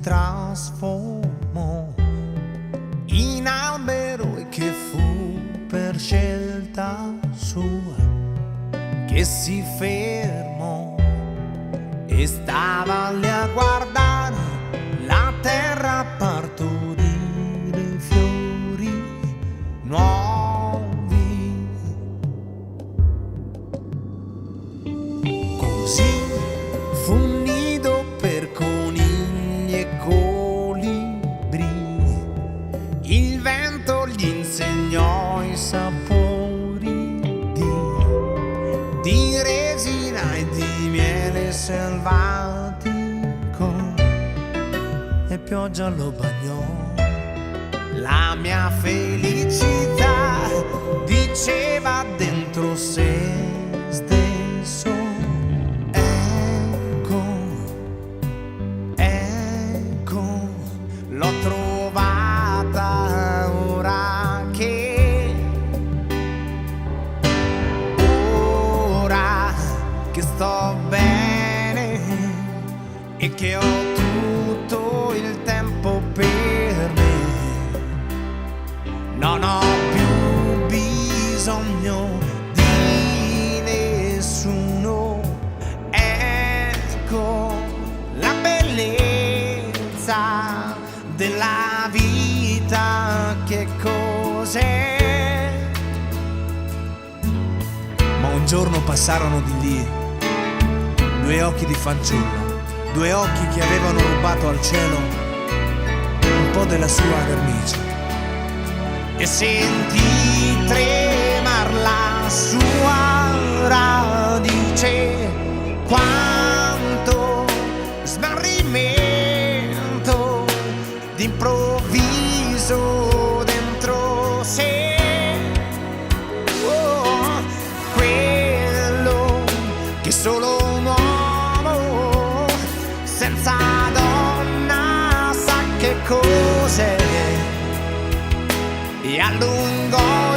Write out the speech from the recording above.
trasformò in albero e che fu per scelta sua che si fermò e stava lì a guardare la terra partorire fiori nuovi. Così fu un nido per conigli e colibri, il vento gli insegnò i sapori di resina e di miele selvatico, e pioggia lo bagnò. La mia felicità diceva dentro se stesso: ecco, ecco, l'ho trovata ora che sto bene e che ho tutto il tempo per me. Non ho più bisogno di nessuno. Ecco la bellezza della vita, che cos'è? Ma un giorno passarono di lì due occhi di fanciullo, due occhi che avevano rubato al cielo un po' della sua vernice, e sentì tremar la sua radice. Quanto smarrimento d'improvviso dentro sé. Quello che solo un uomo senza donna sa che cos'è, e allungò